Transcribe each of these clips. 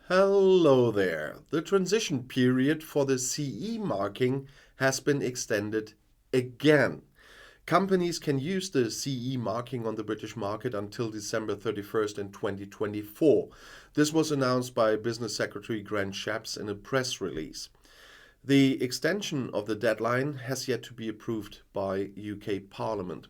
Hello there. The transition period for the CE marking has been extended again. Companies can use the CE marking on the British market until December 31st in 2024. This was announced by Business Secretary Grant Shapps in a press release. The extension of the deadline has yet to be approved by UK Parliament.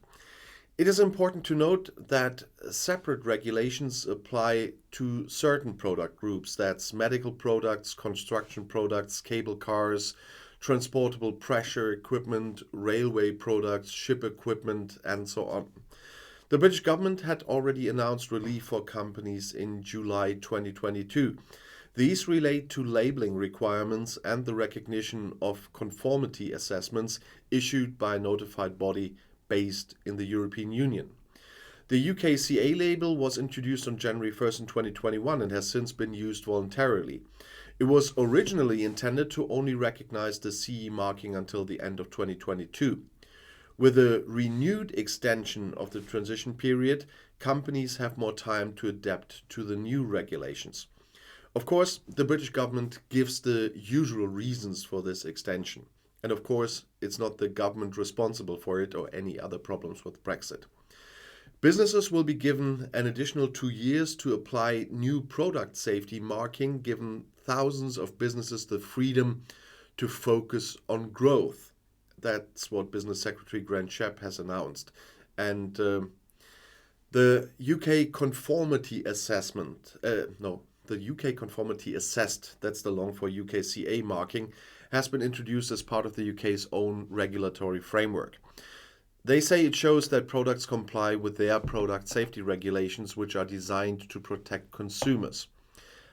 It is important to note that separate regulations apply to certain product groups. That's medical products, construction products, cable cars, transportable pressure equipment, railway products, ship equipment, and so on. The British government had already announced relief for companies in July 2022. These relate to labeling requirements and the recognition of conformity assessments issued by a notified body based in the European Union. The UKCA label was introduced on January 1st in 2021 and has since been used voluntarily. It was originally intended to only recognize the CE marking until the end of 2022. With a renewed extension of the transition period, companies have more time to adapt to the new regulations. Of course, the British government gives the usual reasons for this extension. And of course, it's not the government responsible for it or any other problems with Brexit. Businesses will be given an additional 2 years to apply new product safety marking, giving thousands of businesses the freedom to focus on growth. That's what Business Secretary Grant Shapps has announced. And the UK conformity assessment, the UK conformity assessed, that's the long for UKCA marking, has been introduced as part of the UK's own regulatory framework. They say it shows that products comply with their product safety regulations, which are designed to protect consumers.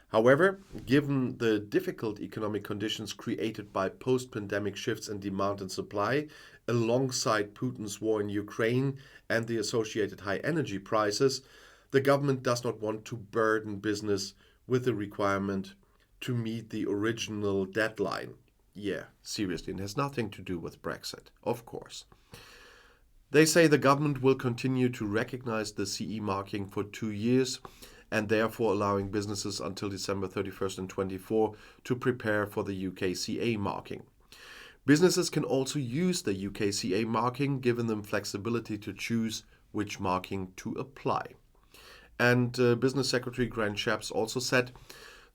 However, given the difficult economic conditions created by post-pandemic shifts in demand and supply, alongside Putin's war in Ukraine and the associated high energy prices, the government does not want to burden business with the requirement to meet the original deadline. Yeah, seriously, it has nothing to do with Brexit, of course. They say the government will continue to recognize the CE marking for 2 years and therefore allowing businesses until December 31st and 24 to prepare for the UKCA marking. Businesses can also use the UKCA marking, giving them flexibility to choose which marking to apply. And Business Secretary Grant Shapps also said,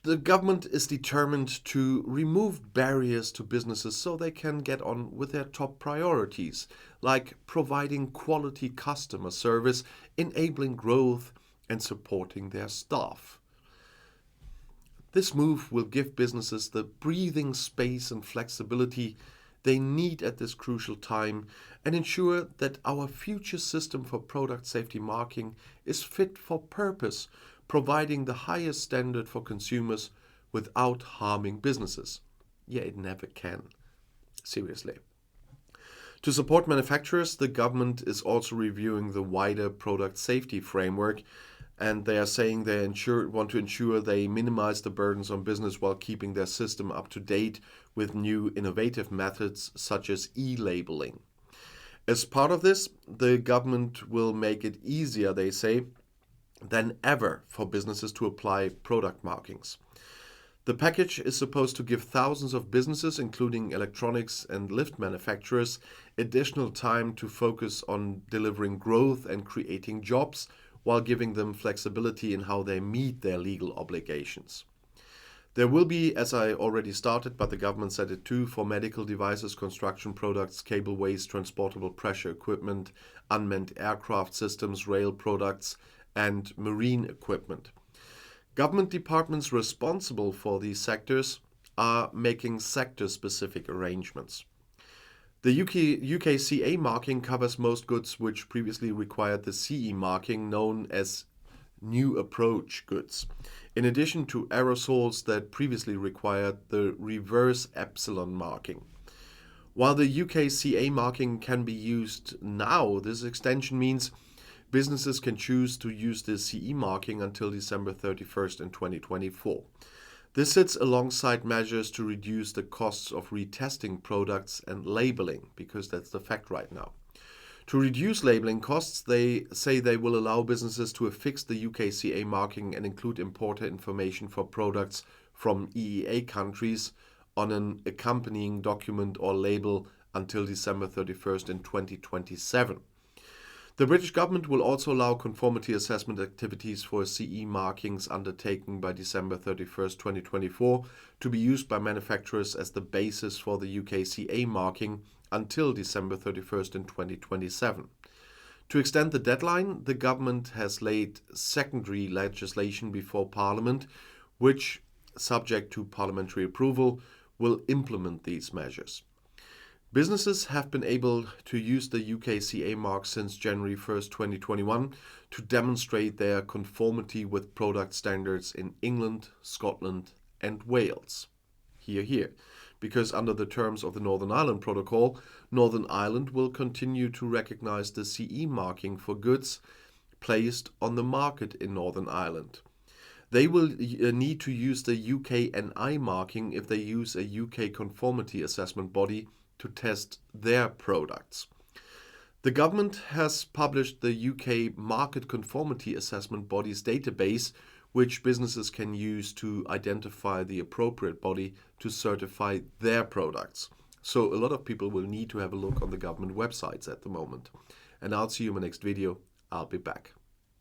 the government is determined to remove barriers to businesses so they can get on with their top priorities, like providing quality customer service, enabling growth, and supporting their staff. This move will give businesses the breathing space and flexibility they need at this crucial time and ensure that our future system for product safety marking is fit for purpose, providing the highest standard for consumers without harming businesses. Yeah, it never can. Seriously. To support manufacturers, the government is also reviewing the wider product safety framework, and they are saying they want to ensure they minimize the burdens on business while keeping their system up to date with new innovative methods such as e-labeling. As part of this, the government will make it easier, they say, than ever for businesses to apply product markings. The package is supposed to give thousands of businesses, including electronics and lift manufacturers, additional time to focus on delivering growth and creating jobs, while giving them flexibility in how they meet their legal obligations. There will be, as I already started, but the government said it too, for medical devices, construction products, cableways, transportable pressure equipment, unmanned aircraft systems, rail products, and marine equipment. Government departments responsible for these sectors are making sector-specific arrangements. The UKCA marking covers most goods which previously required the CE marking, known as new approach goods, in addition to aerosols that previously required the reverse epsilon marking. While the UKCA marking can be used now, this extension means businesses can choose to use the CE marking until December 31st in 2024. This sits alongside measures to reduce the costs of retesting products and labeling, because that's the fact right now. To reduce labeling costs, they say they will allow businesses to affix the UKCA marking and include importer information for products from EEA countries on an accompanying document or label until December 31st in 2027. The British government will also allow conformity assessment activities for CE markings undertaken by December 31st, 2024 to be used by manufacturers as the basis for the UKCA marking until December 31st in 2027. To extend the deadline, the government has laid secondary legislation before Parliament, which, subject to parliamentary approval, will implement these measures. Businesses have been able to use the UKCA mark since January 1st, 2021 to demonstrate their conformity with product standards in England, Scotland and Wales. Hear, hear. Because under the terms of the Northern Ireland Protocol, Northern Ireland will continue to recognize the CE marking for goods placed on the market in Northern Ireland. They will need to use the UKNI marking if they use a UK conformity assessment body to test their products. The government has published the UK Market Conformity Assessment Bodies database, which businesses can use to identify the appropriate body to certify their products. So a lot of people will need to have a look on the government websites at the moment. And I'll see you in my next video. I'll be back.